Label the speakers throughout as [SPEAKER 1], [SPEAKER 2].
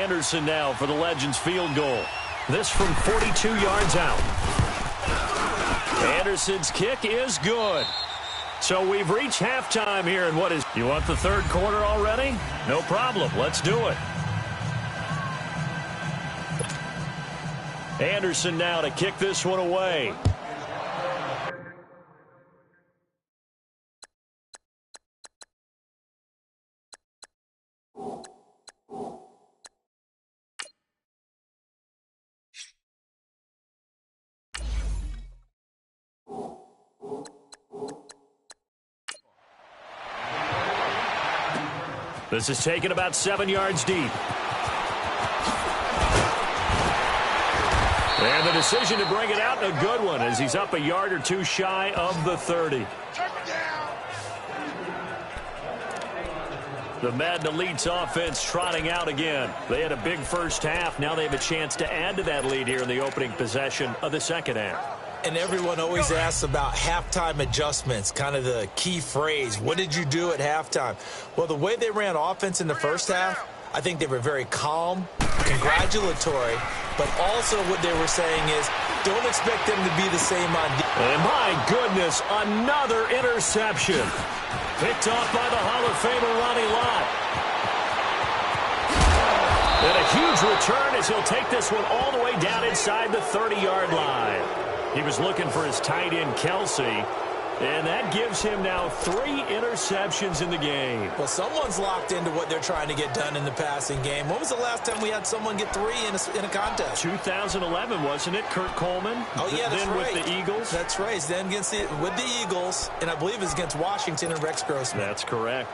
[SPEAKER 1] Anderson now for the Legends field goal. This from 42 yards out. Anderson's kick is good. So we've reached halftime here in what is... You want the third quarter already? No problem. Let's do it. Anderson now to kick this one away. This is taken about 7 yards deep. And the decision to bring it out, a good one, as he's up a yard or two shy of the 30. The Madden Elite's offense trotting out again. They had a big first half. Now they have a chance to add to that lead here in the opening possession of the second half.
[SPEAKER 2] And everyone always asks about halftime adjustments, kind of the key phrase. What did you do at halftime? Well, the way they ran offense in the first half, I think they were very calm, congratulatory, but also what they were saying is don't expect them to be the same on defense.
[SPEAKER 1] And my goodness, another interception. Picked off by the Hall of Famer Ronnie Lott. And a huge return as he'll take this one all the way down inside the 30-yard line. He was looking for his tight end, Kelsey, and that gives him now 3 interceptions in the game.
[SPEAKER 2] Well, someone's locked into what they're trying to get done in the passing game. When was the last time we had someone get 3 in a contest?
[SPEAKER 1] 2011, wasn't it? Kurt Coleman?
[SPEAKER 2] Oh, yeah, that's
[SPEAKER 1] then
[SPEAKER 2] right.
[SPEAKER 1] With the Eagles?
[SPEAKER 2] That's right. Then with the Eagles, and I believe it's against Washington and Rex Grossman.
[SPEAKER 1] That's correct.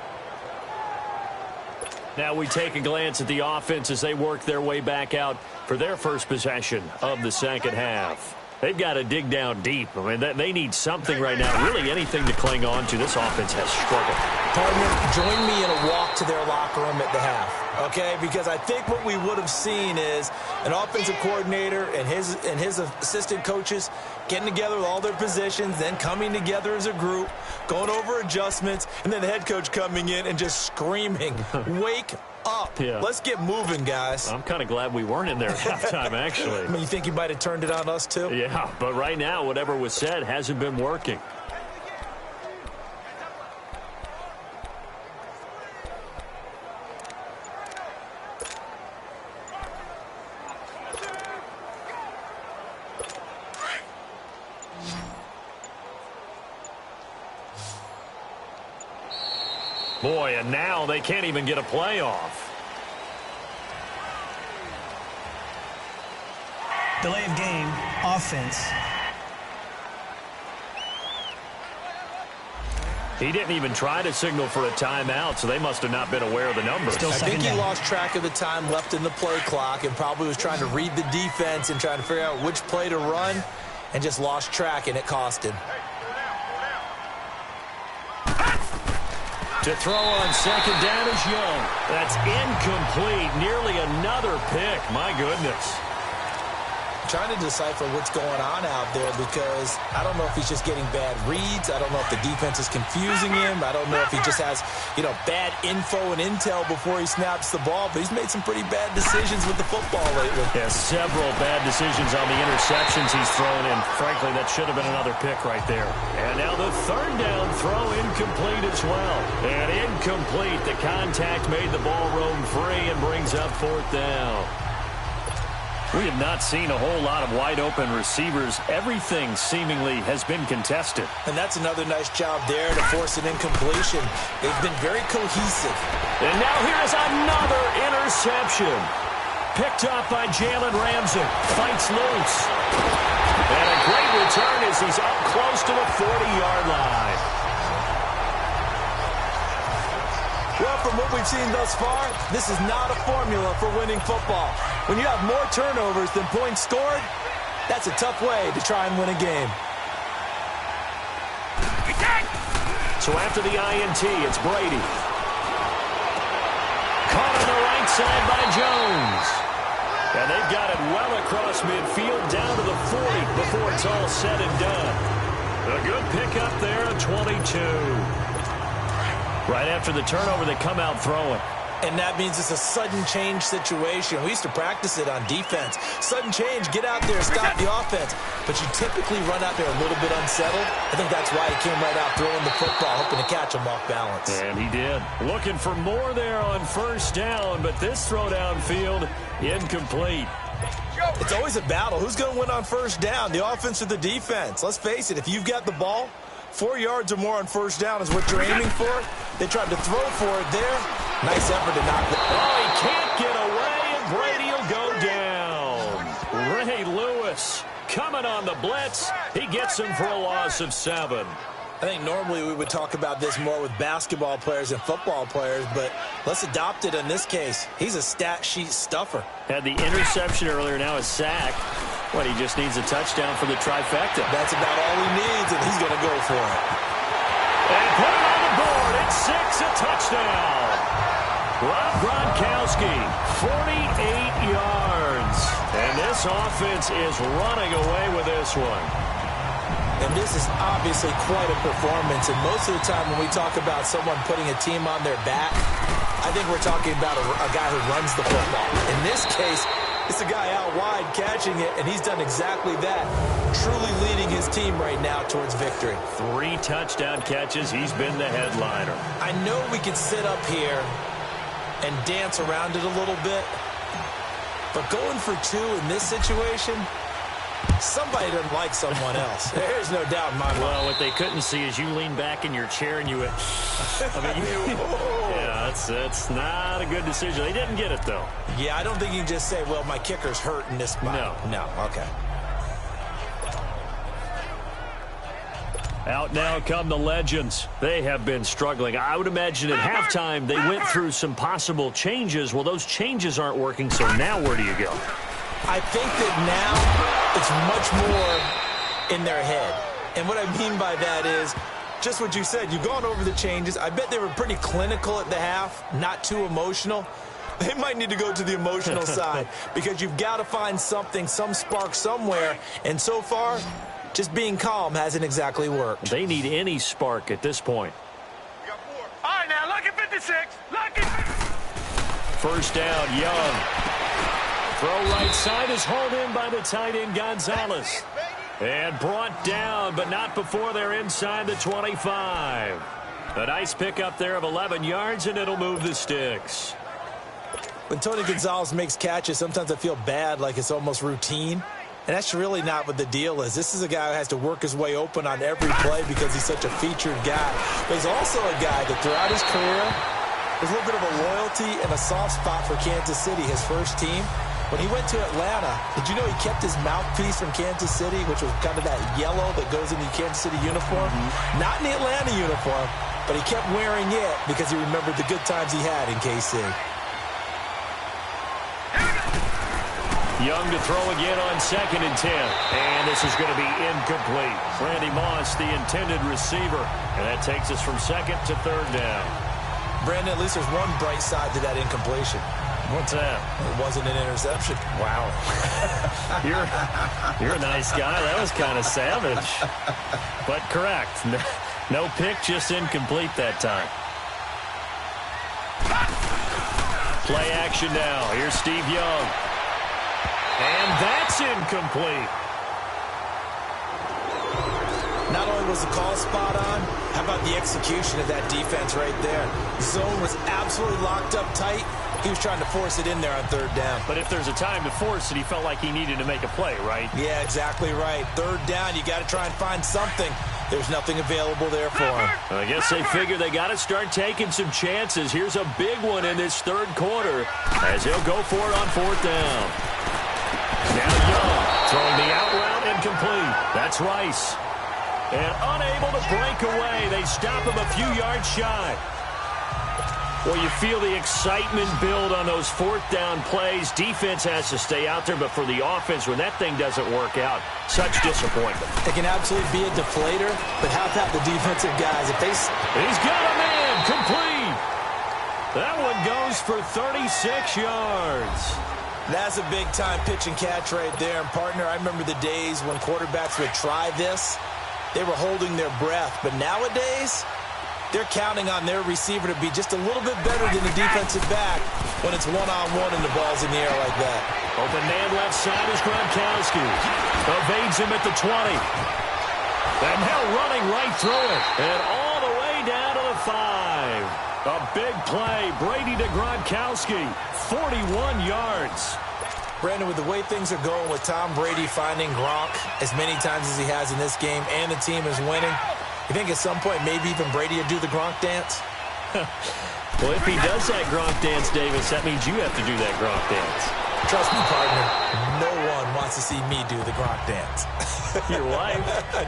[SPEAKER 1] Now we take a glance at the offense as they work their way back out for their first possession of the second half. They've got to dig down deep. I mean, they need something right now, really anything to cling on to. This offense has struggled.
[SPEAKER 2] Partner, join me in a walk to their locker room at the half, okay? Because I think what we would have seen is an offensive coordinator and his assistant coaches getting together with all their positions, then coming together as a group, going over adjustments, and then the head coach coming in and just screaming, wake up. Yeah. Let's get moving, guys.
[SPEAKER 1] I'm kind of glad we weren't in there at halftime, actually.
[SPEAKER 2] I mean, you think you might have turned it on us, too?
[SPEAKER 1] Yeah, but right now, whatever was said hasn't been working. Boy, and now they can't even get a playoff.
[SPEAKER 3] Delay of game, offense.
[SPEAKER 1] He didn't even try to signal for a timeout, so they must have not been aware of the numbers.
[SPEAKER 2] I think he lost track of the time left in the play clock and probably was trying to read the defense and trying to figure out which play to run and just lost track, and it cost him.
[SPEAKER 1] To throw on second down is Young. That's incomplete. Nearly another pick. My goodness.
[SPEAKER 2] Trying to decipher what's going on out there because I don't know if he's just getting bad reads. I don't know if the defense is confusing him. I don't know if he just has, bad info and intel before he snaps the ball. But he's made some pretty bad decisions with the football lately.
[SPEAKER 1] Yeah, several bad decisions on the interceptions he's thrown, and frankly, that should have been another pick right there. And now the third down throw incomplete as well. And incomplete. The contact made the ball roam free and brings up fourth down. We have not seen a whole lot of wide-open receivers. Everything seemingly has been contested.
[SPEAKER 2] And that's another nice job there to force an incompletion. They've been very cohesive.
[SPEAKER 1] And now here's another interception. Picked off by Jalen Ramsey. Fights loose. And a great return as he's up close to the 40-yard line.
[SPEAKER 2] Well, from what we've seen thus far, this is not a formula for winning football. When you have more turnovers than points scored, that's a tough way to try and win a game.
[SPEAKER 1] So after the INT, it's Brady. Caught on the right side by Jones. And they've got it well across midfield down to the 40 before it's all said and done. A good pickup there, a 22. Right after the turnover, they come out throwing.
[SPEAKER 2] And that means it's a sudden change situation. We used to practice it on defense. Sudden change, get out there, stop the offense. But you typically run out there a little bit unsettled. I think that's why he came right out throwing the football, hoping to catch him off balance.
[SPEAKER 1] And he did. Looking for more there on first down, but this throw downfield, incomplete.
[SPEAKER 2] It's always a battle. Who's going to win on first down, the offense or the defense? Let's face it, if you've got the ball, 4 yards or more on first down is what you're aiming for. They tried to throw for it there. Nice effort to knock it.
[SPEAKER 1] Oh, he can't get away, and Brady will go down. Ray Lewis coming on the blitz. He gets him for a loss of 7.
[SPEAKER 2] I think normally we would talk about this more with basketball players and football players, but let's adopt it in this case. He's a stat sheet stuffer.
[SPEAKER 1] Had the interception earlier, now a sack. What, he just needs a touchdown for the trifecta.
[SPEAKER 2] That's about all he needs, and he's going to go for it.
[SPEAKER 1] And put it on the board. It's 6, a touchdown. Rob Gronkowski, 48 yards. And this offense is running away with this one.
[SPEAKER 2] And this is obviously quite a performance. And most of the time when we talk about someone putting a team on their back, I think we're talking about a guy who runs the football. In this case, it's a guy out wide catching it, and he's done exactly that, truly leading his team right now towards victory.
[SPEAKER 1] 3 touchdown catches. He's been the headliner.
[SPEAKER 2] I know we could sit up here and dance around it a little bit, but going for 2 in this situation, somebody doesn't like someone else. There's no doubt in my mind.
[SPEAKER 1] Well, what they couldn't see is you lean back in your chair and you went, yeah, that's not a good decision. They didn't get it, though.
[SPEAKER 2] Yeah, I don't think you can just say, well, my kicker's hurt in this spot. No, okay.
[SPEAKER 1] Out now come the legends. They have been struggling. I would imagine at halftime they went through some possible changes. Well, those changes aren't working, so now where do you go?
[SPEAKER 2] I think that now it's much more in their head. And what I mean by that is just what you said. You've gone over the changes. I bet they were pretty clinical at the half, not too emotional. They might need to go to the emotional side because you've got to find something, some spark somewhere. And so far, just being calm hasn't exactly worked.
[SPEAKER 1] They need any spark at this point.
[SPEAKER 4] All right, now, look at 56. Look at 56.
[SPEAKER 1] First down, Young. Throw right side is hauled in by the tight end, Gonzalez. And brought down, but not before they're inside the 25. A nice pickup there of 11 yards, and it'll move the sticks.
[SPEAKER 2] When Tony Gonzalez makes catches, sometimes I feel bad, like it's almost routine. And that's really not what the deal is. This is a guy who has to work his way open on every play because he's such a featured guy. But he's also a guy that throughout his career, there's a little bit of a loyalty and a soft spot for Kansas City, his first team. When he went to Atlanta, did you know he kept his mouthpiece from Kansas City, which was kind of that yellow that goes in the Kansas City uniform? Not in the Atlanta uniform, but he kept wearing it because he remembered the good times he had in KC.
[SPEAKER 1] Young to throw again on 2nd and 10. And this is going to be incomplete. Randy Moss, the intended receiver. And that takes us from 2nd to 3rd down.
[SPEAKER 2] Brandon, at least there's one bright side to that incompletion.
[SPEAKER 1] What's that?
[SPEAKER 2] It wasn't an interception.
[SPEAKER 1] Wow. You're a nice guy. That was kind of savage. But correct. No pick, just incomplete that time. Play action now. Here's Steve Young. And that's incomplete.
[SPEAKER 2] Not only was the call spot on, how about the execution of that defense right there? The zone was absolutely locked up tight. He was trying to force it in there on 3rd down.
[SPEAKER 1] But if there's a time to force it, he felt like he needed to make a play, right?
[SPEAKER 2] Yeah, exactly right. 3rd down, you got to try and find something. There's nothing available there for him.
[SPEAKER 1] I guess they figure they got to start taking some chances. Here's a big one in this 3rd quarter as he'll go for it on 4th down. Now Young throwing the out route incomplete. That's Rice. And unable to break away. They stop him a few yards shy. Well, you feel the excitement build on those 4th down plays. Defense has to stay out there, but for the offense, when that thing doesn't work out, such disappointment.
[SPEAKER 2] It can absolutely be a deflator, but how about the defensive guys? If they...
[SPEAKER 1] He's got a man complete. That one goes for 36 yards.
[SPEAKER 2] That's a big-time pitch and catch right there. And, partner, I remember the days when quarterbacks would try this. They were holding their breath. But nowadays, they're counting on their receiver to be just a little bit better than the defensive back when it's one-on-one and the ball's in the air like that.
[SPEAKER 1] Open man left side is Gronkowski. Evades him at the 20. And now running right through it. And all the way down to the 5. A big play. Brady to Gronkowski. 41 yards.
[SPEAKER 2] Brandon, with the way things are going with Tom Brady finding Gronk as many times as he has in this game and the team is winning, you think at some point maybe even Brady will do the Gronk dance?
[SPEAKER 1] Well, if he does that Gronk dance, Davis, that means you have to do that Gronk dance.
[SPEAKER 2] Trust me, partner, no one wants to see me do the Gronk dance.
[SPEAKER 1] Your wife?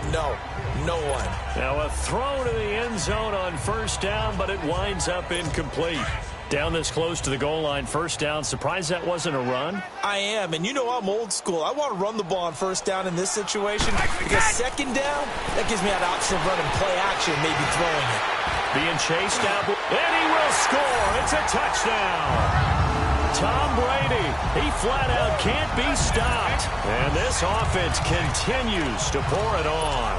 [SPEAKER 2] No one.
[SPEAKER 1] Now a throw to the end zone on first down, but it winds up incomplete. Down this close to the goal line, first down. Surprised that wasn't a run?
[SPEAKER 2] I am, and you know I'm old school. I want to run the ball on first down in this situation because second down, that gives me that option of running play action, maybe throwing it.
[SPEAKER 1] Being chased down, and he will score. It's a touchdown. Tom Brady, he flat out can't be stopped. And this offense continues to pour it on.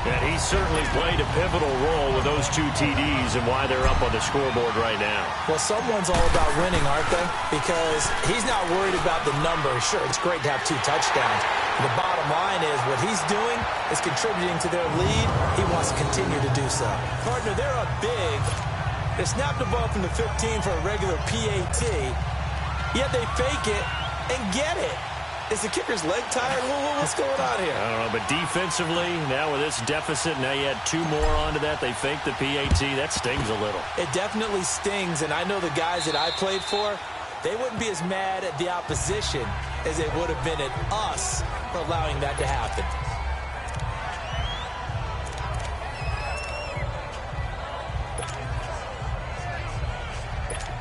[SPEAKER 1] And he certainly played a pivotal role with those 2 TDs and why they're up on the scoreboard right now.
[SPEAKER 2] Well, someone's all about winning, aren't they? Because he's not worried about the number. Sure, it's great to have 2 touchdowns. The bottom line is what he's doing is contributing to their lead. He wants to continue to do so. Partner, they're up big. They snap the ball from the 15 for a regular PAT, yet they fake it and get it. Is the kicker's leg tired? What's going on here?
[SPEAKER 1] I don't know, but defensively, now with this deficit, now you add 2 more onto that. They fake the PAT. That stings a little.
[SPEAKER 2] It definitely stings, and I know the guys that I played for, they wouldn't be as mad at the opposition as they would have been at us for allowing that to happen.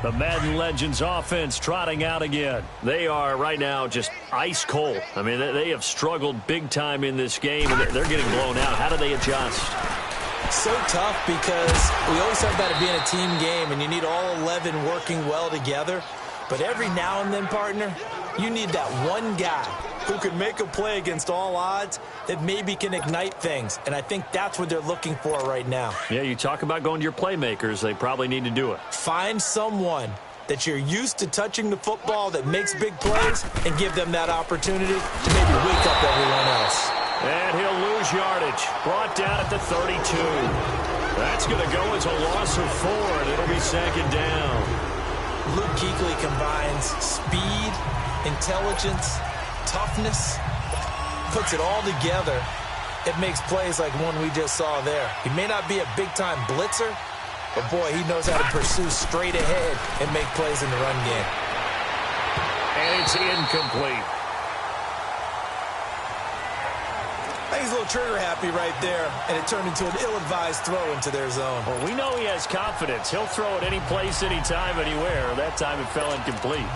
[SPEAKER 1] The Madden Legends offense trotting out again. They are right now just ice cold. I mean, they have struggled big time in this game, and they're getting blown out. How do they adjust?
[SPEAKER 2] So tough because we always talk about it being a team game, and you need all 11 working well together. But every now and then, partner, you need that one guy who can make a play against all odds that maybe can ignite things. And I think that's what they're looking for right now.
[SPEAKER 1] Yeah, you talk about going to your playmakers. They probably need to do it.
[SPEAKER 2] Find someone that you're used to touching the football that makes big plays and give them that opportunity to maybe wake up everyone else.
[SPEAKER 1] And he'll lose yardage. Brought down at the 32. That's going to go as a loss of 4, and it'll be second down.
[SPEAKER 2] Luke Kuechly combines speed, intelligence, toughness, puts it all together. It makes plays like one we just saw there. He may not be a big-time blitzer, but boy, he knows how to pursue straight ahead and make plays in the run game.
[SPEAKER 1] And it's incomplete.
[SPEAKER 2] I think he's a little trigger happy right there, and it turned into an ill-advised throw into their zone.
[SPEAKER 1] Well, we know he has confidence. He'll throw it any place, anytime, anywhere. That time it fell incomplete.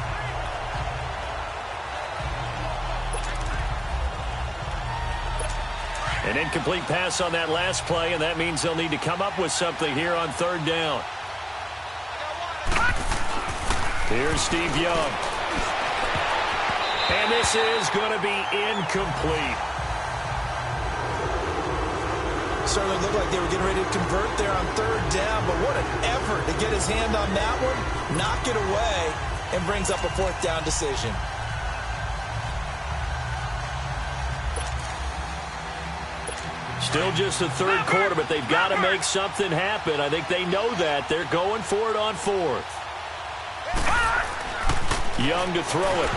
[SPEAKER 1] An incomplete pass on that last play, and that means they'll need to come up with something here on third down. Here's Steve Young. And this is going to be incomplete.
[SPEAKER 2] Certainly looked like they were getting ready to convert there on third down, but what an effort to get his hand on that one, knock it away, and brings up a fourth down decision.
[SPEAKER 1] Still just the third quarter, but they've got to make something happen. I think they know that. They're going for it on fourth. Young to throw it.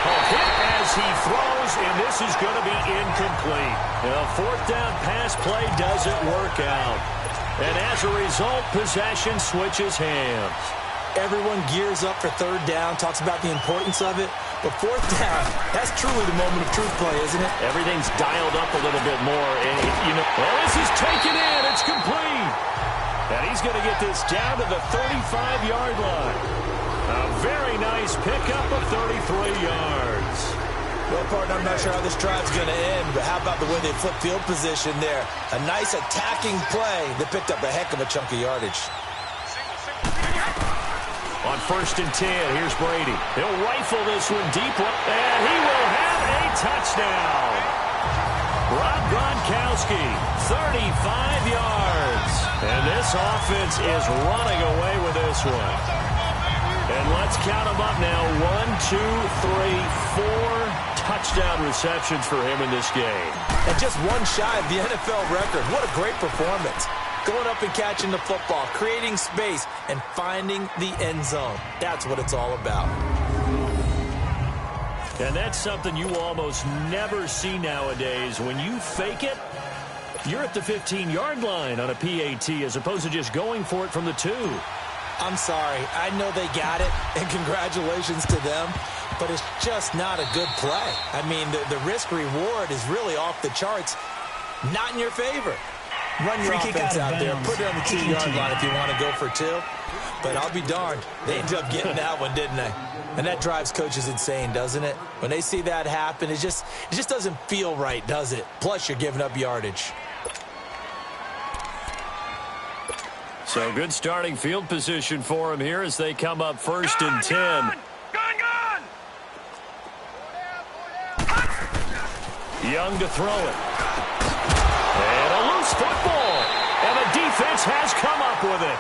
[SPEAKER 1] Hit as he throws, and this is going to be incomplete. The fourth down pass play doesn't work out. And as a result, possession switches hands.
[SPEAKER 2] Everyone gears up for third down, talks about the importance of it. But fourth down, that's truly the moment of truth play, isn't it?
[SPEAKER 1] Everything's dialed up a little bit more. And, well, this is taken in. It's complete. And he's going to get this down to the 35-yard line. A very nice pickup of 33 yards.
[SPEAKER 2] Well, partner, I'm not sure how this drive's going to end, but how about the way they flip field position there? A nice attacking play that picked up a heck of a chunk of yardage.
[SPEAKER 1] On 1st and 10, here's Brady. He'll rifle this one deep, and he will have a touchdown. Rob Gronkowski, 35 yards. And this offense is running away with this one. And let's count them up now. 1, 2, 3, 4 touchdown receptions for him in this game.
[SPEAKER 2] And just one shy of the NFL record. What a great performance. Going up and catching the football, creating space, and finding the end zone. That's what it's all about.
[SPEAKER 1] And that's something you almost never see nowadays. When you fake it, you're at the 15-yard line on a PAT as opposed to just going for it from the 2.
[SPEAKER 2] I'm sorry. I know they got it, and congratulations to them, but it's just not a good play. I mean, the risk-reward is really off the charts, not in your favor. Run your offense out there. Put it on the 2-yard line if you want to go for 2. But I'll be darned. They ended up getting that one, didn't they? And that drives coaches insane, doesn't it? When they see that happen, it just doesn't feel right, does it? Plus, you're giving up yardage.
[SPEAKER 1] So good starting field position for him here as they come up 1st and 10.
[SPEAKER 4] Gone!
[SPEAKER 1] Young to throw it. And a loose football. And the defense has come up with it.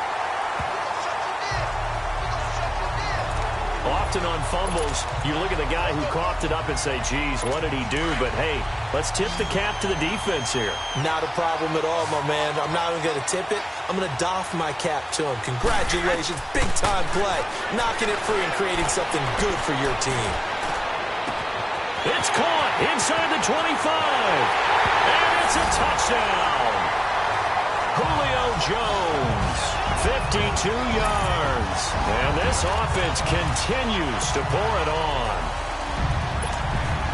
[SPEAKER 1] Often on fumbles, you look at the guy who coughed it up and say, geez, what did he do? But, hey, let's tip the cap to the defense here.
[SPEAKER 2] Not a problem at all, my man. I'm not even going to tip it. I'm going to doff my cap to him. Congratulations. Big-time play. Knocking it free and creating something good for your team.
[SPEAKER 1] It's caught inside the 25. And it's a touchdown. Julio Jones, 52 yards. And this offense continues to pour it on.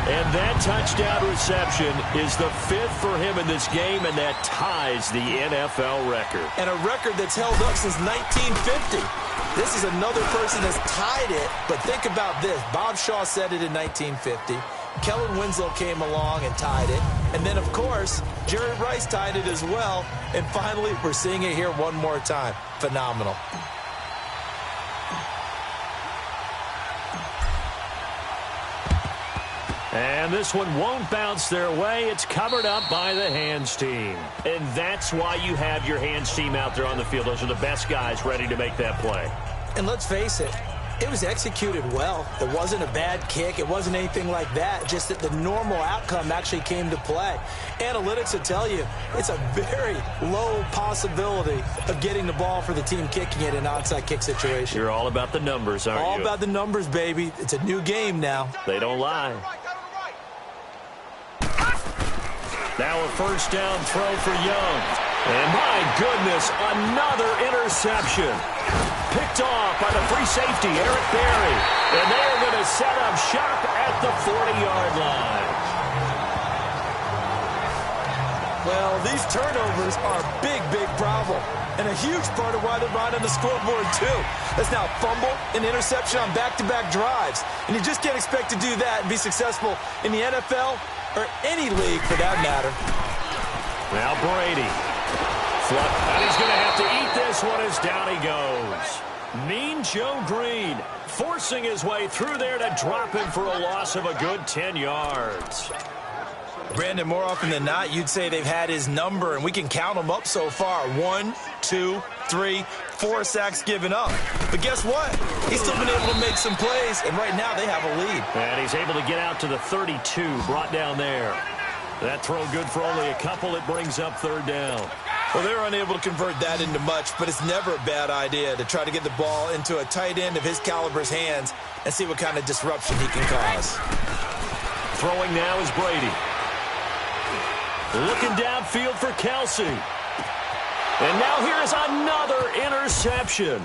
[SPEAKER 1] And that touchdown reception is the 5th for him in this game, and that ties the NFL record.
[SPEAKER 2] And a record that's held up since 1950. This is another person that's tied it, but think about this. Bob Shaw said it in 1950. Kellen Winslow came along and tied it. And then, of course, Jerry Rice tied it as well. And finally, we're seeing it here one more time. Phenomenal.
[SPEAKER 1] And this one won't bounce their way. It's covered up by the hands team. And that's why you have your hands team out there on the field. Those are the best guys ready to make that play.
[SPEAKER 2] And let's face it, it was executed well. It wasn't a bad kick. It wasn't anything like that. Just that the normal outcome actually came to play. Analytics will tell you it's a very low possibility of getting the ball for the team kicking it in an onside kick situation.
[SPEAKER 1] You're all about the numbers, aren't you?
[SPEAKER 2] All about the numbers, baby. It's a new game now.
[SPEAKER 1] They don't lie. Now a first down throw for Young. And my goodness, another interception. Picked off by the free safety, Eric Berry. And they are going to set up shop at the 40-yard line.
[SPEAKER 2] Well, these turnovers are a big, big problem. And a huge part of why they're right on the scoreboard, too. That's now fumble and interception on back-to-back drives. And you just can't expect to do that and be successful in the NFL or any league for that matter.
[SPEAKER 1] Now Brady. And he's going to have to eat this one as down he goes. Mean Joe Green forcing his way through there to drop him for a loss of a good 10 yards.
[SPEAKER 2] Brandon, more often than not, you'd say they've had his number, and we can count them up so far. 1, 2, 3, 4 sacks given up. But guess what? He's still been able to make some plays, and right now they have a lead.
[SPEAKER 1] And he's able to get out to the 32, brought down there. That throw good for only a couple. It brings up 3rd down.
[SPEAKER 2] Well, they're unable to convert that into much, but it's never a bad idea to try to get the ball into a tight end of his caliber's hands and see what kind of disruption he can cause.
[SPEAKER 1] Throwing now is Brady. Looking downfield for Kelsey. And now here's another interception.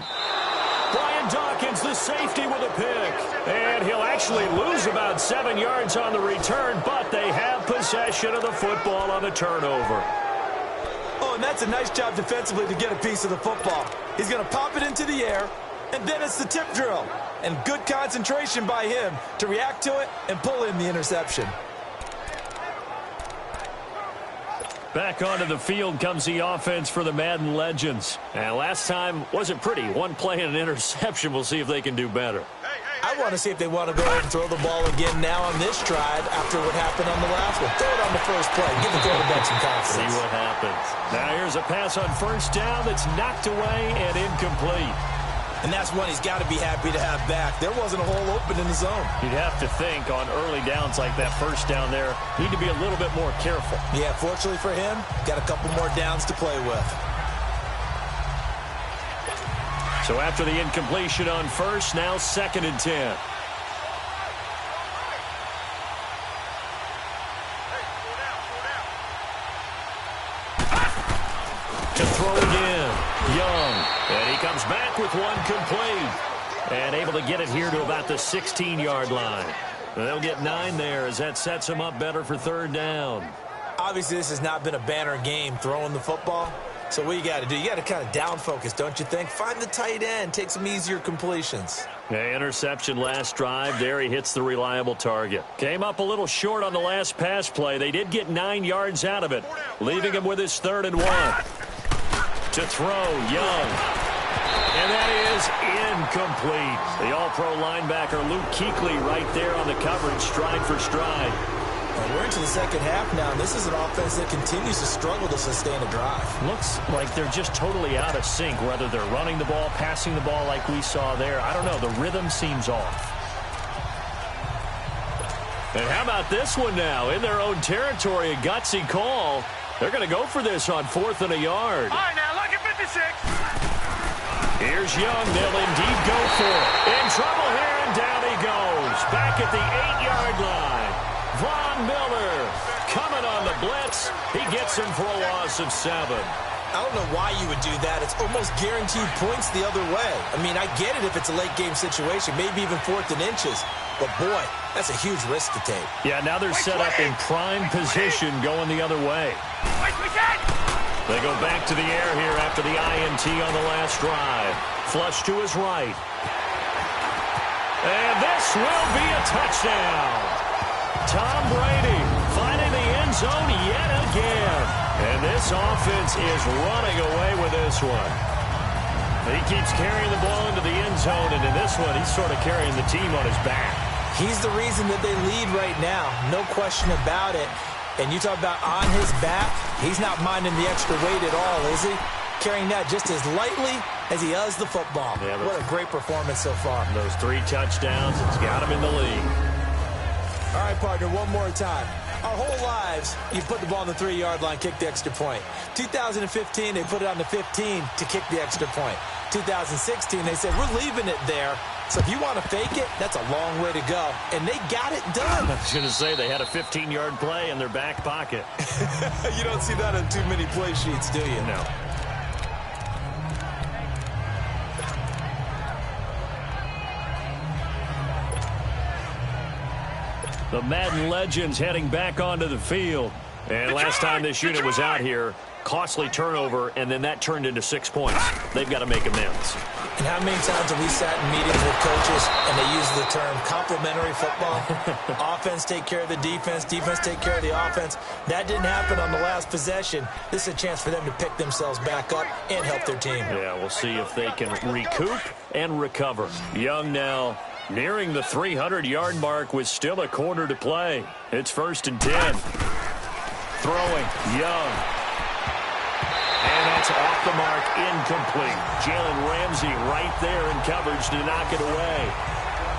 [SPEAKER 1] Brian Dawkins, the safety, with a pick. And he'll actually lose about 7 yards on the return, but they have possession of the football on the turnover.
[SPEAKER 2] Oh, and that's a nice job defensively to get a piece of the football. He's going to pop it into the air, and then it's the tip drill. And good concentration by him to react to it and pull in the interception.
[SPEAKER 1] Back onto the field comes the offense for the Madden legends. And last time wasn't pretty. One play and an interception. We'll see if they can do better.
[SPEAKER 4] Hey,
[SPEAKER 2] I want to see if they want to go ahead and throw the ball again now on this drive after what happened on the last one. Throw it on the first play. Give the quarterback some confidence.
[SPEAKER 1] See what happens. Now here's a pass on first down that's knocked away and incomplete.
[SPEAKER 2] And that's one he's got to be happy to have back. There wasn't a hole open in the zone.
[SPEAKER 1] You'd have to think on early downs like that first down there, need to be a little bit more careful.
[SPEAKER 2] Yeah, fortunately for him, got a couple more downs to play with.
[SPEAKER 1] So after the incompletion on first, now 2nd and 10. To throw again, Young. And he comes back with one complete. And able to get it here to about the 16-yard line. They'll get 9 there as that sets him up better for 3rd down.
[SPEAKER 2] Obviously, this has not been a banner game throwing the football. So what you got to do, you got to kind of down focus, don't you think? Find the tight end, take some easier completions.
[SPEAKER 1] Yeah, interception last drive. There he hits the reliable target. Came up a little short on the last pass play. They did get 9 yards out of it, leaving him with his 3rd and 1. To throw, Young. And that is incomplete. The all-pro linebacker Luke Kuechly right there on the coverage, stride for stride.
[SPEAKER 2] And we're into the second half now, and this is an offense that continues to struggle to sustain a drive.
[SPEAKER 1] Looks like they're just totally out of sync, whether they're running the ball, passing the ball like we saw there. I don't know. The rhythm seems off. And how about this one now? In their own territory, a gutsy call. They're going to go for this on 4th and a yard.
[SPEAKER 4] All right, now, look at 56.
[SPEAKER 1] Here's Young. They'll indeed go for it. In trouble here, and down he goes. Back at the 8-yard line. Von Miller coming on the blitz. He gets him for a loss of 7.
[SPEAKER 2] I don't know why you would do that. It's almost guaranteed points the other way. I mean, I get it if it's a late-game situation, maybe even 4th and inches. But, boy, that's a huge risk to take.
[SPEAKER 1] Yeah, now they're set up in prime position going the other way. They go back to the air here after the INT on the last drive. Flush to his right. And this will be a touchdown. Tom Brady finding the end zone yet again. And this offense is running away with this one. He keeps carrying the ball into the end zone, and in this one, he's sort of carrying the team on his back.
[SPEAKER 2] He's the reason that they lead right now. No question about it. And you talk about on his back, he's not minding the extra weight at all, is he? Carrying that just as lightly as he does the football. Yeah, what a great performance so far.
[SPEAKER 1] Those 3 touchdowns, it's got him in the league.
[SPEAKER 2] All right, partner, one more time. Our whole lives, you put the ball on the 3-yard line, kick the extra point. 2015, they put it on the 15 to kick the extra point. 2016, they said, we're leaving it there. So if you want to fake it, that's a long way to go. And they got it done.
[SPEAKER 1] I was going to say, they had a 15-yard play in their back pocket.
[SPEAKER 2] You don't see that on too many play sheets, do you?
[SPEAKER 1] No. The Madden legends heading back onto the field. And last time this unit was out here, costly turnover, and then that turned into 6 points. They've got to make amends.
[SPEAKER 2] And how many times have we sat in meetings with coaches and they use the term complementary football? Offense take care of the defense, defense take care of the offense. That didn't happen on the last possession. This is a chance for them to pick themselves back up and help their team.
[SPEAKER 1] Yeah, we'll see if they can recoup and recover. Young now nearing the 300-yard mark with still a quarter to play. It's 1st and 10. Throwing, Young. And that's off the mark, incomplete. Jalen Ramsey right there in coverage to knock it away.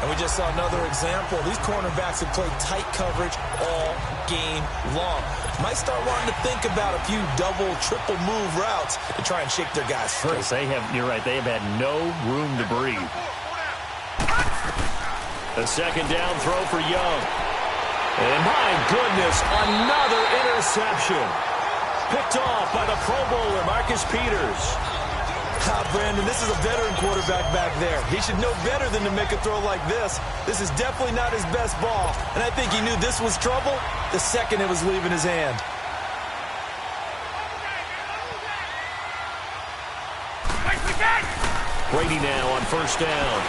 [SPEAKER 2] And we just saw another example. These cornerbacks have played tight coverage all game long. Might start wanting to think about a few double, triple move routes to try and shake their guys free.
[SPEAKER 1] You're right, they have had no room to breathe. A 2nd down throw for Young. And my goodness, another interception. Picked off by the Pro Bowler, Marcus Peters.
[SPEAKER 2] Brandon, this is a veteran quarterback back there. He should know better than to make a throw like this. This is definitely not his best ball. And I think he knew this was trouble the second it was leaving his hand.
[SPEAKER 1] Brady now on 1st down.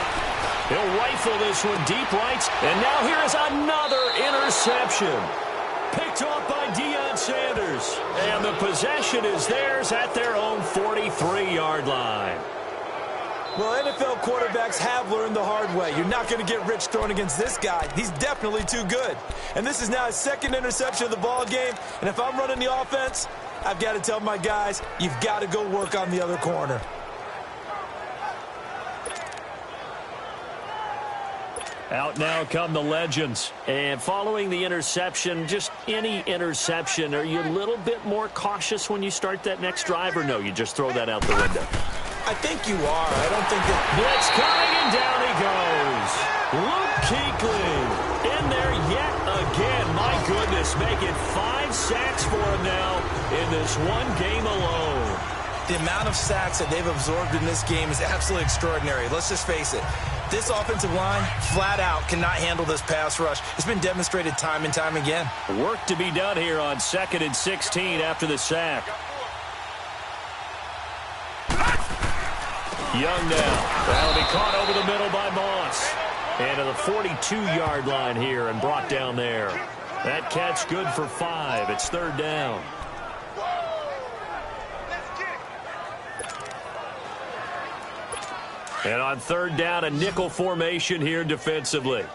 [SPEAKER 1] He'll rifle this one deep right. And now here is another interception. Picked off by Deion Sanders. And the possession is theirs at their own 43-yard line.
[SPEAKER 2] Well, NFL quarterbacks have learned the hard way. You're not going to get rich throwing against this guy. He's definitely too good. And this is now his second interception of the ball game. And if I'm running the offense, I've got to tell my guys, you've got to go work on the other corner.
[SPEAKER 1] Out now come the legends. And following the interception, just any interception, are you a little bit more cautious when you start that next drive, or no, you just throw that out the window?
[SPEAKER 2] I think you are. I don't think that...
[SPEAKER 1] Blitz coming, and down he goes. Luke Kuechly in there yet again. My goodness, making 5 sacks for him now in this one game alone.
[SPEAKER 2] The amount of sacks that they've absorbed in this game is absolutely extraordinary. Let's just face it. This offensive line, flat out, cannot handle this pass rush. It's been demonstrated time and time again.
[SPEAKER 1] Work to be done here on 2nd and 16 after the sack. Young now. That'll be caught over the middle by Moss. And to the 42-yard line here and brought down there. That catch good for 5. It's 3rd down. And on 3rd down, a nickel formation here defensively.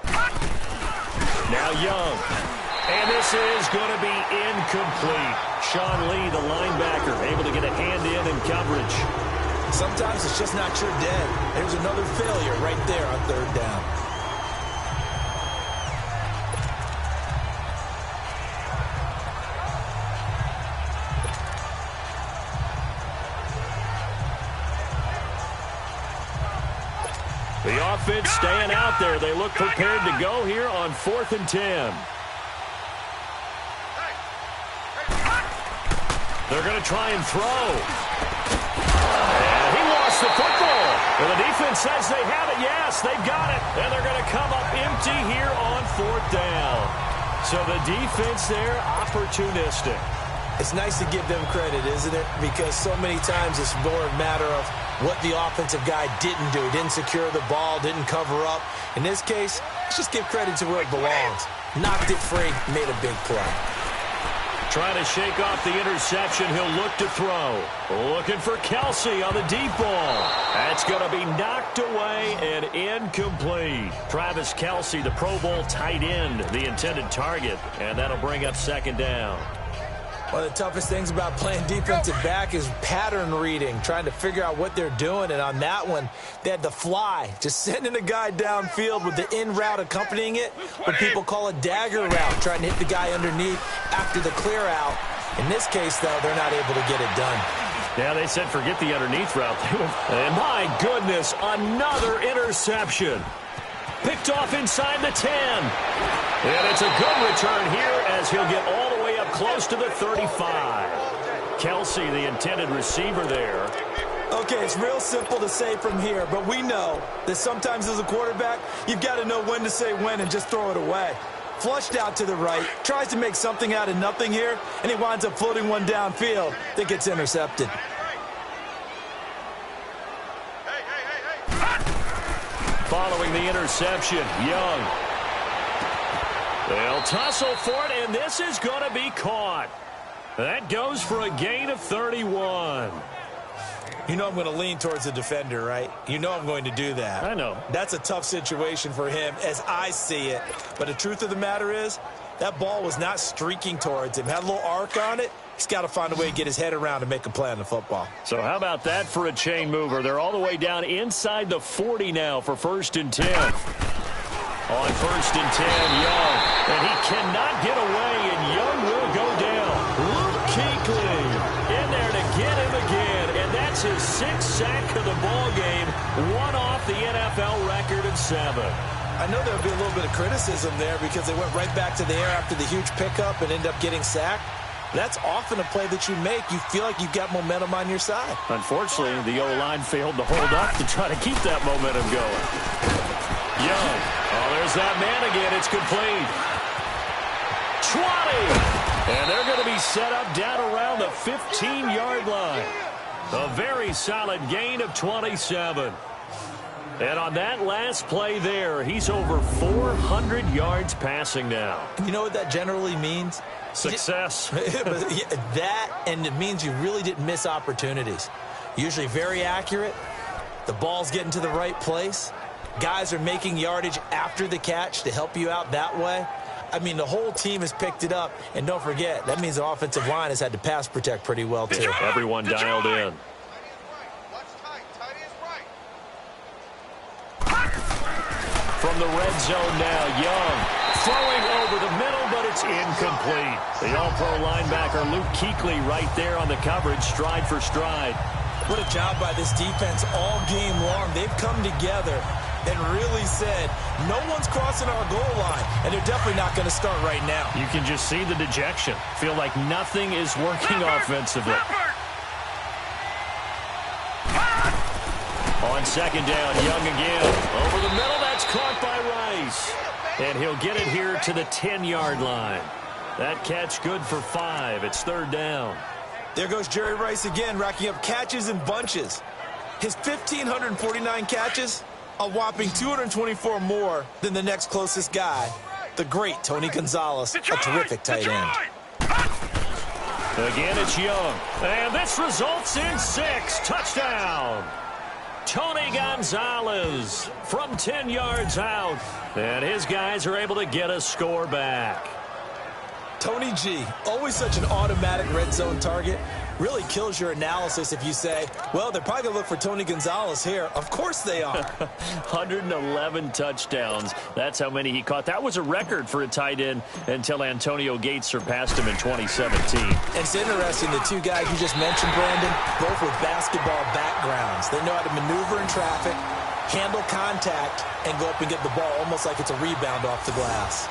[SPEAKER 1] Now Young. And this is going to be incomplete. Sean Lee, the linebacker, able to get a hand in coverage.
[SPEAKER 2] Sometimes it's just not your day. There's another failure right there on 3rd down.
[SPEAKER 1] The offense staying out there. They look prepared to go here on 4th and 10. They're going to try and throw. And he lost the football. And the defense says they have it. Yes, they've got it. And they're going to come up empty here on 4th down. So the defense there, opportunistic.
[SPEAKER 2] It's nice to give them credit, isn't it? Because so many times it's more a matter of what the offensive guy didn't do. Didn't secure the ball, didn't cover up. In this case, let's just give credit to where it belongs. Knocked it free, made a big play.
[SPEAKER 1] Trying to shake off the interception. He'll look to throw. Looking for Kelsey on the deep ball. That's going to be knocked away and incomplete. Travis Kelsey, the Pro Bowl tight end, the intended target. And that'll bring up 2nd down.
[SPEAKER 2] One of the toughest things about playing defensive back is pattern reading, trying to figure out what they're doing. And on that one, they had the fly, just sending a guy downfield with the in route accompanying it, what people call a dagger route, trying to hit the guy underneath after the clear out. In this case, though, they're not able to get it done.
[SPEAKER 1] Yeah, they said forget the underneath route. And my goodness, another interception. Picked off inside the 10. And it's a good return here as he'll get all the way up close to the 35. Kelsey, the intended receiver there.
[SPEAKER 2] Okay, it's real simple to say from here, but we know that sometimes as a quarterback, you've got to know when to say when and just throw it away. Flushed out to the right, tries to make something out of nothing here, and he winds up floating one downfield that gets intercepted.
[SPEAKER 1] Following the interception, Young. They'll tussle for it, and this is going to be caught. That goes for a gain of 31.
[SPEAKER 2] You know I'm going to lean towards the defender, right? You know I'm going to do that.
[SPEAKER 1] I know.
[SPEAKER 2] That's a tough situation for him as I see it. But the truth of the matter is, that ball was not streaking towards him. Had a little arc on it. He's got to find a way to get his head around and make a play on the football.
[SPEAKER 1] So how about that for a chain mover? They're all the way down inside the 40 now for 1st and 10. On 1st and 10, Young. And he cannot get away, and Young will go down. Luke Kuechly in there to get him again. And that's his 6th sack of the ball game. One off the NFL record of 7.
[SPEAKER 2] I know there'll be a little bit of criticism there because they went right back to the air after the huge pickup and ended up getting sacked. That's often a play that you make. You feel like you've got momentum on your side.
[SPEAKER 1] Unfortunately, the O-line failed to hold up to try to keep that momentum going. Young. Oh, there's that man again. It's complete. 20. And they're going to be set up down around the 15-yard line. A very solid gain of 27. And on that last play there, he's over 400 yards passing now.
[SPEAKER 2] You know what that generally means?
[SPEAKER 1] Success.
[SPEAKER 2] That, and it means you really didn't miss opportunities. Usually very accurate. The ball's getting to the right place. Guys are making yardage after the catch to help you out that way. I mean, the whole team has picked it up. And don't forget, that means the offensive line has had to pass protect pretty well, too.
[SPEAKER 1] Everyone dialed in. From the red zone now, Young throwing over the middle, but it's incomplete. The all-pro linebacker Luke Kuechly right there on the coverage, stride for stride.
[SPEAKER 2] What a job by this defense all game long. They've come together and really said, no one's crossing our goal line, and they're definitely not going to start right now.
[SPEAKER 1] You can just see the dejection. Feel like nothing is working offensively. On second down, Young again. Over the middle, that's caught by Rice. And he'll get it here to the 10-yard line. That catch good for 5. It's third down.
[SPEAKER 2] There goes Jerry Rice again, racking up catches in bunches. His 1,549 catches, a whopping 224 more than the next closest guy, the great Tony Gonzalez, a terrific tight end.
[SPEAKER 1] Again, it's Young. And this results in 6. Touchdown. Tony Gonzalez from 10 yards out. And his guys are able to get a score back.
[SPEAKER 2] Tony G, always such an automatic red zone target. Really kills your analysis if you say, well, they're probably going to look for Tony Gonzalez here. Of course they are.
[SPEAKER 1] 111 touchdowns. That's how many he caught. That was a record for a tight end until Antonio Gates surpassed him in 2017.
[SPEAKER 2] And it's interesting, the two guys you just mentioned, Brandon, both with basketball backgrounds. They know how to maneuver in traffic, handle contact, and go up and get the ball almost like it's a rebound off the glass.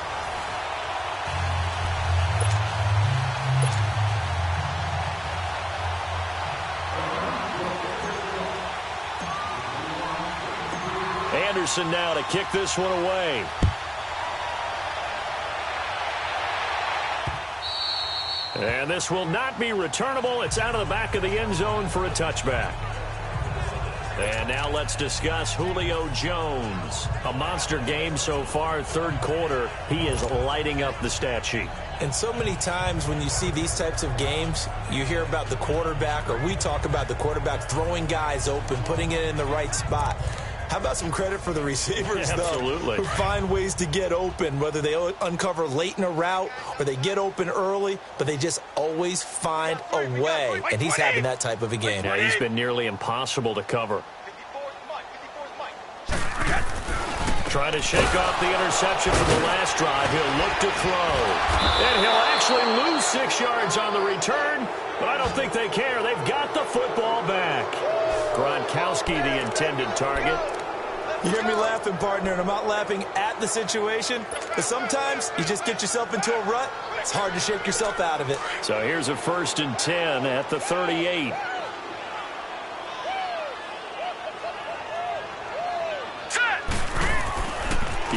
[SPEAKER 1] Anderson now to kick this one away. And this will not be returnable. It's out of the back of the end zone for a touchback. And now let's discuss Julio Jones. A monster game so far, third quarter. He is lighting up the stat sheet.
[SPEAKER 2] And so many times when you see these types of games, you hear about the quarterback, or we talk about the quarterback throwing guys open, putting it in the right spot. How about some credit for the receivers, though, who find ways to get open, whether they uncover late in a route or they get open early, but they just always find a way, and he's having that type of a game.
[SPEAKER 1] Yeah, he's been nearly impossible to cover. Trying to shake off the interception from the last drive. He'll look to throw. And he'll actually lose 6 yards on the return, but I don't think they care. They've got the football back. Gronkowski, the intended target.
[SPEAKER 2] You hear me laughing, partner, and I'm not laughing at the situation, but sometimes you just get yourself into a rut. It's hard to shake yourself out of it.
[SPEAKER 1] So here's a 1st and 10 at the 38.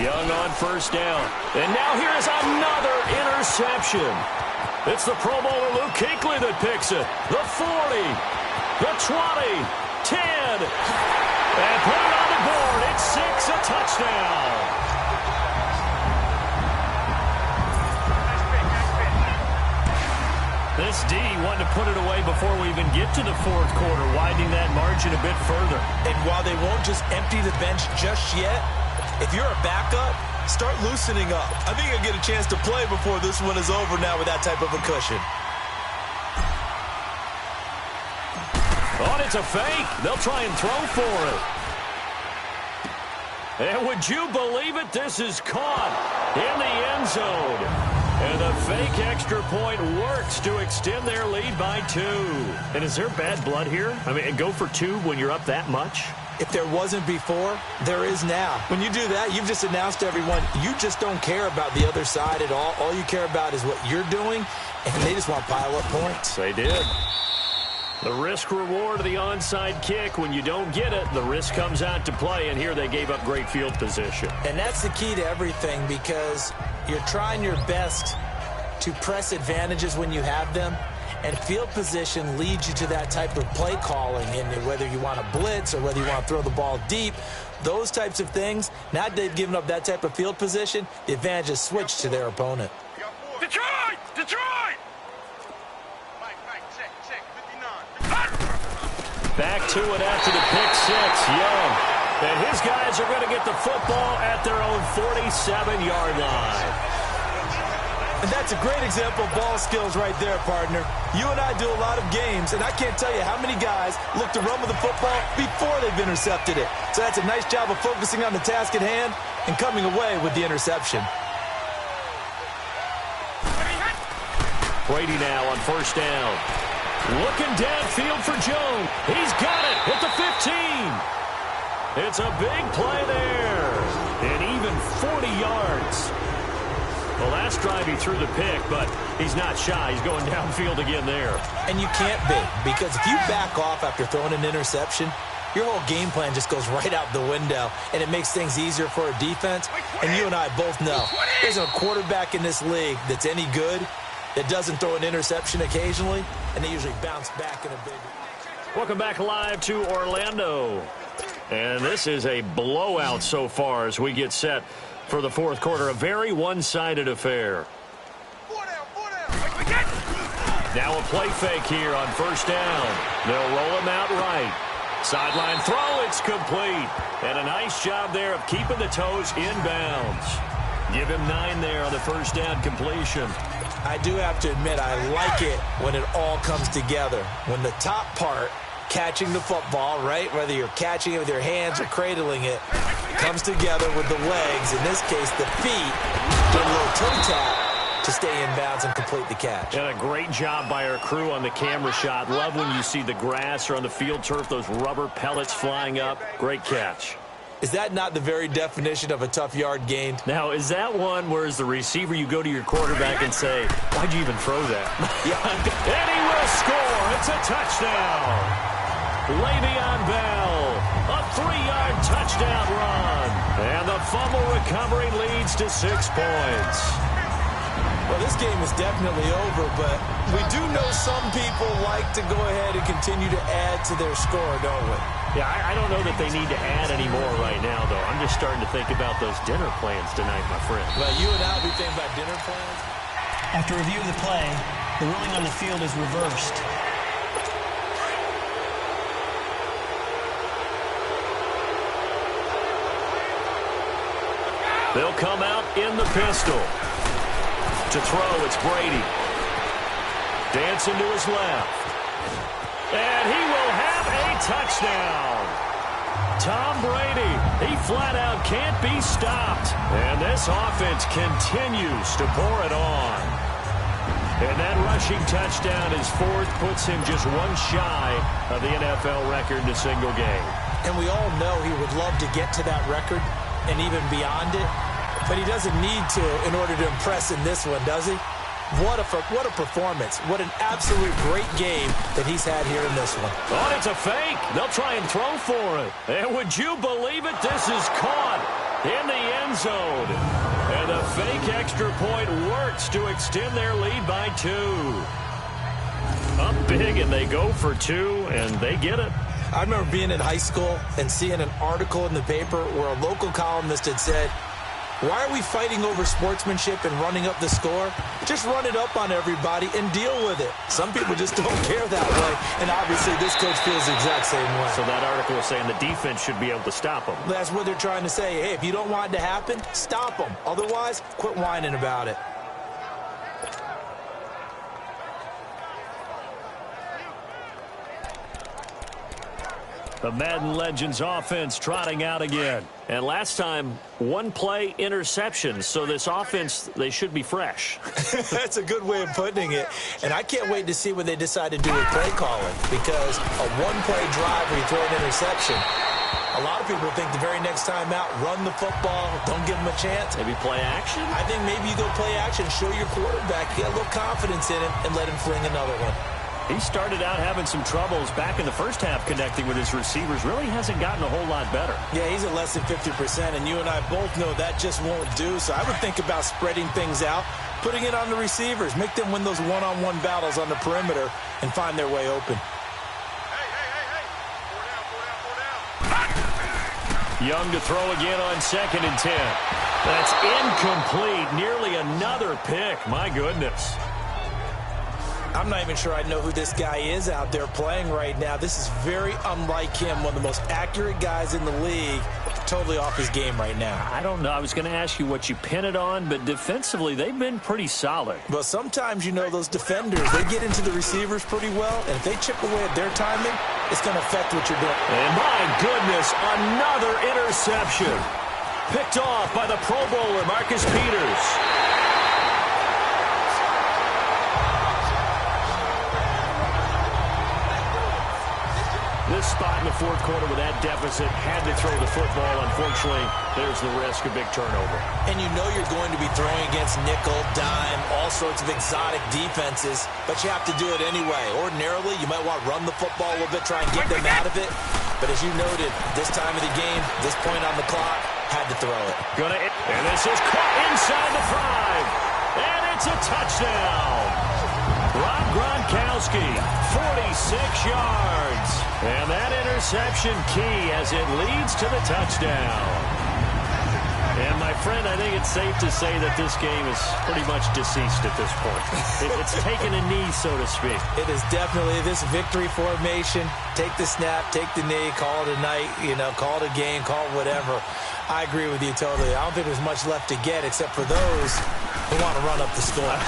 [SPEAKER 1] Young on 1st down. And now here's another interception. It's the Pro Bowler Luke Kuechly that picks it. The 40, the 20, 10, and put it on the board. It's 6, a touchdown. This D wanted to put it away before we even get to the 4th quarter, widening that margin a bit further.
[SPEAKER 2] And while they won't just empty the bench just yet, if you're a backup, start loosening up. I think you'll get a chance to play before this one is over now with that type of a cushion.
[SPEAKER 1] Oh, it's a fake. They'll try and throw for it. And would you believe it? This is caught in the end zone. And the fake extra point works to extend their lead by 2. And is there bad blood here? I mean, go for 2 when you're up that much?
[SPEAKER 2] If there wasn't before, there is now. When you do that, you've just announced to everyone, you just don't care about the other side at all. All you care about is what you're doing, and they just want to pile up points.
[SPEAKER 1] They did. The risk-reward of the onside kick, when you don't get it, the risk comes out to play, and here they gave up great field position.
[SPEAKER 2] And that's the key to everything, because you're trying your best to press advantages when you have them, And field position leads you to that type of play calling, and whether you want to blitz or whether you want to throw the ball deep, those types of things. Now they've given up that type of field position, the advantage is switched to their opponent.
[SPEAKER 4] Detroit! Detroit!
[SPEAKER 1] Back to it after the pick six. Young. And his guys are going to get the football at their own 47-yard line.
[SPEAKER 2] And that's a great example of ball skills right there, partner. You and I do a lot of games, and I can't tell you how many guys look to run with the football before they've intercepted it. So that's a nice job of focusing on the task at hand and coming away with the interception.
[SPEAKER 1] Brady now on first down. Looking downfield for Jones. He's got it at the 15. It's a big play there. And even 40 yards. The last drive he threw the pick, but he's not shy. He's going downfield again there.
[SPEAKER 2] And you can't be, because if you back off after throwing an interception, your whole game plan just goes right out the window, and it makes things easier for a defense. And you and I both know there's a quarterback in this league that's any good that doesn't throw an interception occasionally, and they usually bounce back in a big way.
[SPEAKER 1] Welcome back live to Orlando. And this is a blowout so far as we get set for the fourth quarter. A very one-sided affair. Now a play fake here on first down. They'll roll him out right. Sideline throw, it's complete. And a nice job there of keeping the toes inbounds. Give him 9 there on the first down completion.
[SPEAKER 2] I do have to admit, I like it when it all comes together. When the top part, catching the football, right, whether you're catching it with your hands or cradling it, comes together with the legs, in this case the feet, do a little toe tap to stay in bounds and complete the catch.
[SPEAKER 1] And a great job by our crew on the camera shot. Love when you see the grass or on the field turf, those rubber pellets flying up. Great catch.
[SPEAKER 2] Is that not the very definition of a tough yard gained?
[SPEAKER 1] Now, is that one where as the receiver you go to your quarterback and say, why'd you even throw that? And he will score. It's a touchdown. Le'Veon Bell, a 3-yard touchdown run. And the fumble recovery leads to 6 points.
[SPEAKER 2] Well, this game is definitely over, but we do know some people like to go ahead and continue to add to their score, don't we?
[SPEAKER 1] Yeah, I don't know that they need to add any more right now, though. I'm just starting to think about those dinner plans tonight, my friend.
[SPEAKER 2] Well, you and I will be thinking about dinner plans.
[SPEAKER 3] After review of the play, the ruling on the field is reversed.
[SPEAKER 1] They'll come out in the pistol. To throw, it's Brady. Dancing to his left. And he will have a touchdown. Tom Brady, he flat out can't be stopped. And this offense continues to pour it on. And that rushing touchdown, his 4th, puts him just 1 shy of the NFL record in a single game.
[SPEAKER 2] And we all know he would love to get to that record and even beyond it. But he doesn't need to in order to impress in this one, does he? What a performance. What an absolute great game that he's had here in this one.
[SPEAKER 1] Oh, it's a fake. They'll try and throw for it. And would you believe it? This is caught in the end zone. And the fake extra point works to extend their lead by 2. Up big, and they go for 2, and they get it.
[SPEAKER 2] I remember being in high school and seeing an article in the paper where a local columnist had said, why are we fighting over sportsmanship and running up the score? Just run it up on everybody and deal with it. Some people just don't care that way, and obviously this coach feels the exact same way.
[SPEAKER 1] So that article is saying the defense should be able to stop them.
[SPEAKER 2] That's what they're trying to say. Hey, if you don't want it to happen, stop them. Otherwise, quit whining about it.
[SPEAKER 1] The Madden Legends offense trotting out again. And last time, 1 play interception. So this offense, they should be fresh.
[SPEAKER 2] That's a good way of putting it. And I can't wait to see what they decide to do with play calling. Because a 1-play drive where you throw an interception, a lot of people think the very next time out, run the football, don't give them a chance.
[SPEAKER 1] Maybe play action?
[SPEAKER 2] I think maybe you go play action, show your quarterback, get a little confidence in him, and let him fling another one.
[SPEAKER 1] He started out having some troubles back in the first half connecting with his receivers. Really hasn't gotten a whole lot better.
[SPEAKER 2] Yeah, he's at less than 50%, and you and I both know that just won't do. So I would think about spreading things out, putting it on the receivers. Make them win those one-on-one battles on the perimeter and find their way open.
[SPEAKER 1] Young to throw again on 2nd and 10. That's incomplete. Nearly another pick. My goodness.
[SPEAKER 2] I'm not even sure I know who this guy is out there playing right now. This is very unlike him, one of the most accurate guys in the league. Totally off his game right now.
[SPEAKER 1] I don't know. I was going to ask you what you pin it on, but defensively, they've been pretty solid.
[SPEAKER 2] Well, sometimes, you know, those defenders, they get into the receivers pretty well, and if they chip away at their timing, it's going to affect what you're doing.
[SPEAKER 1] And my goodness, another interception. Picked off by the Pro Bowler, Marcus Peters. This spot in the 4th quarter with that deficit, had to throw the football. Unfortunately, there's the risk of big turnover.
[SPEAKER 2] And you know you're going to be throwing against nickel, dime, all sorts of exotic defenses, but you have to do it anyway. Ordinarily, you might want to run the football a little bit, try and get them out of it. But as you noted, this time of the game, this point on the clock, had to throw it.
[SPEAKER 1] And this is caught inside the 5. And it's a touchdown. Rob Gronkowski, 46 yards. And that interception key as it leads to the touchdown. And, my friend, I think it's safe to say that this game is pretty much deceased at this point. It's taken a knee, so to speak.
[SPEAKER 2] It is definitely this victory formation. Take the snap, take the knee, call it a night, you know, call it a game, call it whatever. I agree with you totally. I don't think there's much left to get except for those who want to run up the score.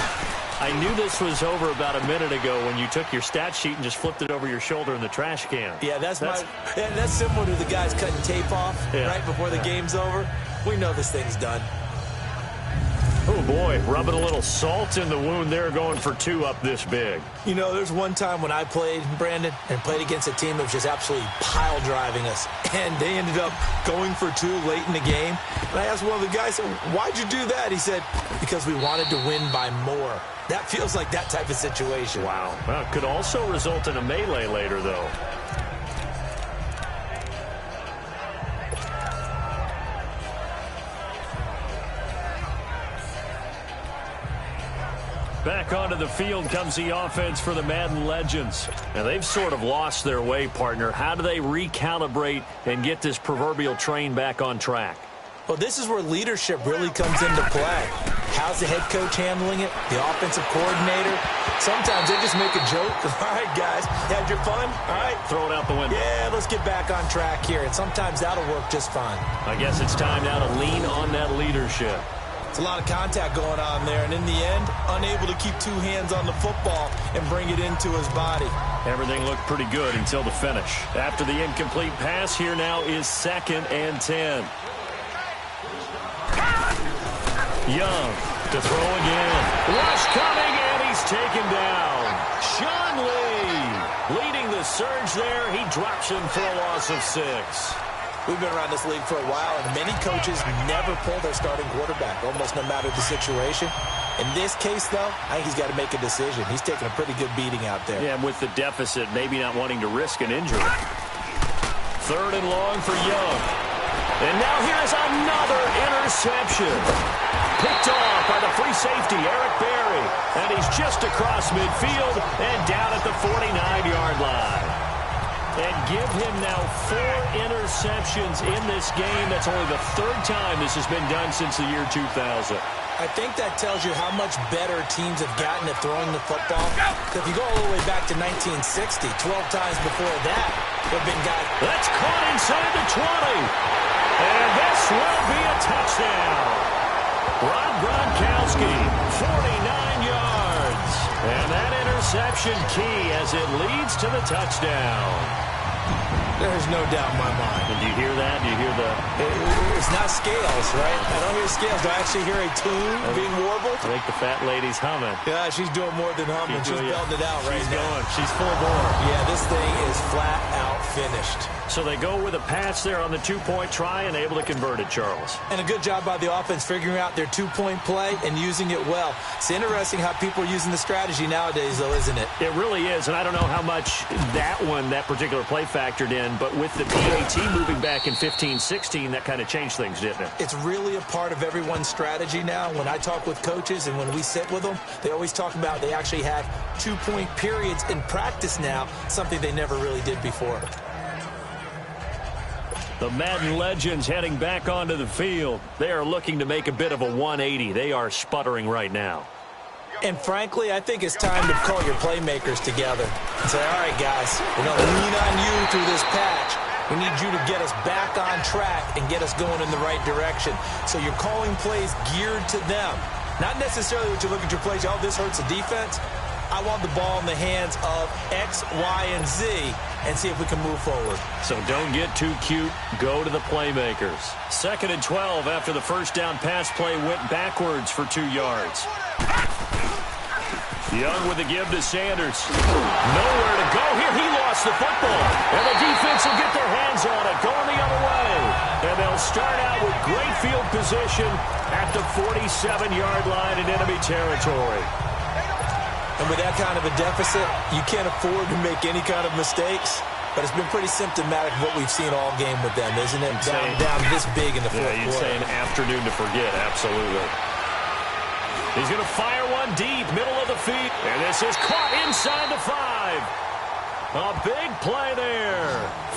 [SPEAKER 1] I knew this was over about a minute ago when you took your stat sheet and just flipped it over your shoulder in the trash can.
[SPEAKER 2] Yeah, that's similar to the guys cutting tape off right before the game's over. We know this thing's done.
[SPEAKER 1] Oh, boy, rubbing a little salt in the wound there, going for 2 up this big.
[SPEAKER 2] You know, there's one time when I played, Brandon, and played against a team that was just absolutely pile driving us, and they ended up going for 2 late in the game. And I asked one of the guys, why'd you do that? He said, because we wanted to win by more. That feels like that type of situation.
[SPEAKER 1] Wow. Well, it could also result in a melee later, though. Back onto the field comes the offense for the Madden legends. And they've sort of lost their way, partner. How do they recalibrate and get this proverbial train back on track?
[SPEAKER 2] Well, this is where leadership really comes into play. How's the head coach handling it? The offensive coordinator? Sometimes they just make a joke. All right, guys, had your fun? All right.
[SPEAKER 1] Throw it out the window.
[SPEAKER 2] Yeah, let's get back on track here. And sometimes that'll work just fine.
[SPEAKER 1] I guess it's time now to lean on that leadership.
[SPEAKER 2] It's a lot of contact going on there, and in the end, unable to keep 2 hands on the football and bring it into his body.
[SPEAKER 1] Everything looked pretty good until the finish. After the incomplete pass, here now is 2nd and 10. Young to throw again. Rush coming, and he's taken down. Sean Lee leading the surge there. He drops him for a loss of 6.
[SPEAKER 2] We've been around this league for a while, and many coaches never pull their starting quarterback, almost no matter the situation. In this case, though, I think he's got to make a decision. He's taking a pretty good beating out there.
[SPEAKER 1] Yeah, and with the deficit, maybe not wanting to risk an injury. 3rd and long for Young. And now here's another interception. Picked off by the free safety, Eric Berry. And he's just across midfield and down at the 49-yard line. And give him now 4 interceptions in this game. That's only the 3rd time this has been done since the year 2000.
[SPEAKER 2] I think that tells you how much better teams have gotten at throwing the football. If you go all the way back to 1960, 12 times before that, there have been guys.
[SPEAKER 1] That's caught inside the 20. And this will be a touchdown. Rob Gronkowski, 49 yards. And that interception key as it leads to the touchdown.
[SPEAKER 2] There's no doubt in my mind.
[SPEAKER 1] And do you hear that? Do you hear the...
[SPEAKER 2] It's not scales, right? I don't hear scales. Do I actually hear a tune being warbled?
[SPEAKER 1] I think the fat lady's humming.
[SPEAKER 2] Yeah, she's doing more than humming. She's belting it out right now.
[SPEAKER 1] She's going. She's full bore.
[SPEAKER 2] Yeah, this thing is flat out finished.
[SPEAKER 1] So they go with a pass there on the 2-point try and able to convert it, Charles.
[SPEAKER 2] And a good job by the offense figuring out their 2-point play and using it well. It's interesting how people are using the strategy nowadays, though, isn't it?
[SPEAKER 1] It really is, and I don't know how much that particular play factored in, but with the PAT moving back in 15-16, that kind of changed things, didn't it?
[SPEAKER 2] It's really a part of everyone's strategy now. When I talk with coaches and when we sit with them, they always talk about they actually have 2-point periods in practice now, something they never really did before.
[SPEAKER 1] The Madden legends heading back onto the field. They are looking to make a bit of a 180. They are sputtering right now.
[SPEAKER 2] And frankly, I think it's time to call your playmakers together and say, all right, guys, we're going to lean on you through this patch. We need you to get us back on track and get us going in the right direction. So you're calling plays geared to them. Not necessarily what you look at your plays, oh, this hurts the defense. I want the ball in the hands of X, Y, and Z and see if we can move forward.
[SPEAKER 1] So don't get too cute. Go to the playmakers. 2nd and 12 after the first down pass play went backwards for 2 yards. Young with the give to Sanders. Nowhere to go here. He lost the football. And the defense will get their hands on it. Going the other way. And they'll start out with great field position at the 47-yard line in enemy territory.
[SPEAKER 2] And with that kind of a deficit, you can't afford to make any kind of mistakes. But it's been pretty symptomatic of what we've seen all game with them, isn't it? Down this big in the fourth quarter.
[SPEAKER 1] Yeah, you'd say an afternoon to forget. Absolutely. He's going to fire one deep, middle of the feet. And this is caught inside the 5. A big play there.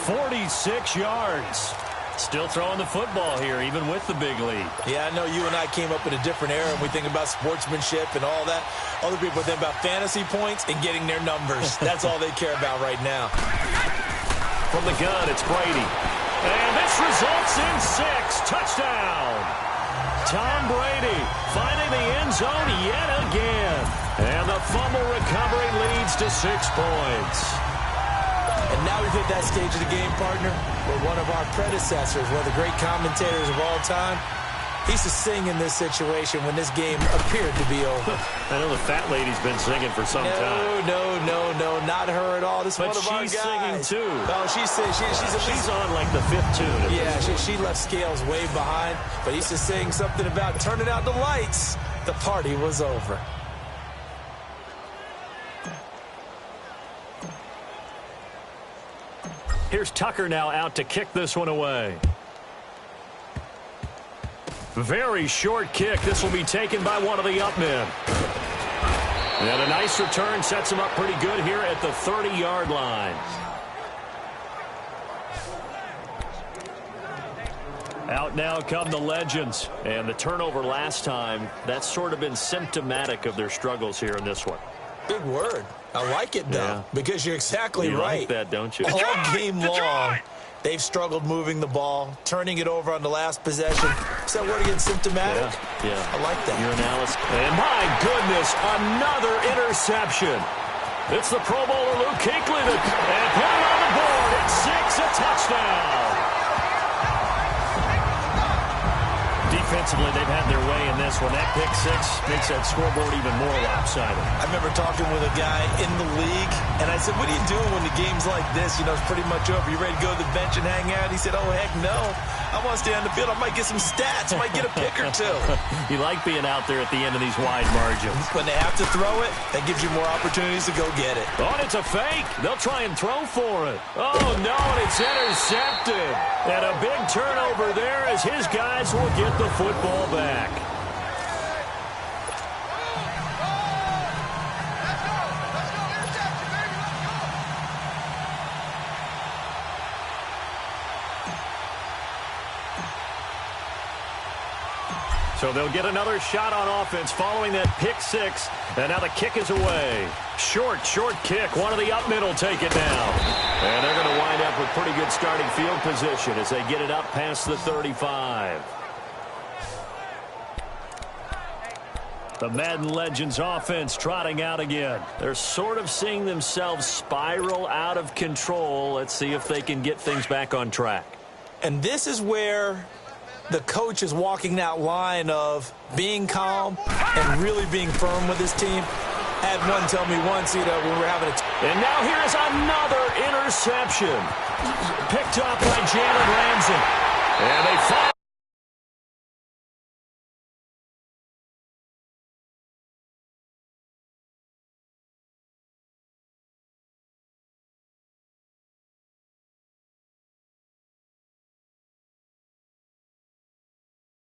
[SPEAKER 1] 46 yards. Still throwing the football here, even with the big lead.
[SPEAKER 2] Yeah, I know you and I came up in a different era, and we think about sportsmanship and all that. Other people think about fantasy points and getting their numbers. That's all they care about right now.
[SPEAKER 1] From the gun, it's Brady. And this results in 6. Touchdown. Tom Brady finding the end zone yet again. And the fumble recovery leads to 6 points.
[SPEAKER 2] And now we've hit that stage of the game, partner, where one of our predecessors, one of the great commentators of all time, he used to sing in this situation when this game appeared to be over.
[SPEAKER 1] I know the fat lady's been singing for some time.
[SPEAKER 2] No, not her at all. This is one of our guys.
[SPEAKER 1] But she's singing too.
[SPEAKER 2] Oh, she's
[SPEAKER 1] on like the 5th tune.
[SPEAKER 2] Yeah, she left Scales way behind, but he used to sing something about turning out the lights. The party was over.
[SPEAKER 1] Here's Tucker now out to kick this one away. Very short kick. This will be taken by one of the up men. And a nice return sets him up pretty good here at the 30-yard line. Out now come the legends. And the turnover last time, that's sort of been symptomatic of their struggles here in this one.
[SPEAKER 2] Big word. I like it, though, because you're exactly right.
[SPEAKER 1] You like that, don't you?
[SPEAKER 2] All game long, they've struggled moving the ball, turning it over on the last possession. Is that word again, symptomatic?
[SPEAKER 1] Yeah.
[SPEAKER 2] I like that.
[SPEAKER 1] Your analysis. And my goodness, another interception. It's the Pro Bowler Luke Kuechly and put it on the board at 6, a touchdown. Defensively, they've had their way in this one. That pick 6 makes that scoreboard even more lopsided.
[SPEAKER 2] I remember talking with a guy in the league, and I said, what are you doing when the game's like this? You know, it's pretty much over. You ready to go to the bench and hang out? He said, oh, heck no. I want to stay on the field. I might get some stats. I might get a pick or two.
[SPEAKER 1] You like being out there at the end of these wide margins.
[SPEAKER 2] When they have to throw it, that gives you more opportunities to go get it.
[SPEAKER 1] Oh, and it's a fake. They'll try and throw for it. Oh, no, and it's intercepted. And a big turnover there as his guys will get the football back. So they'll get another shot on offense following that pick 6. And now the kick is away. Short kick. One of the up men will take it now. And they're going to wind up with pretty good starting field position as they get it up past the 35. The Madden Legends offense trotting out again. They're sort of seeing themselves spiral out of control. Let's see if they can get things back on track.
[SPEAKER 2] And this is where the coach is walking that line of being calm and really being firm with his team. I had one tell me once, when we're having a...
[SPEAKER 1] And now here's another interception. Picked up by Jalen Ramsey. And they fire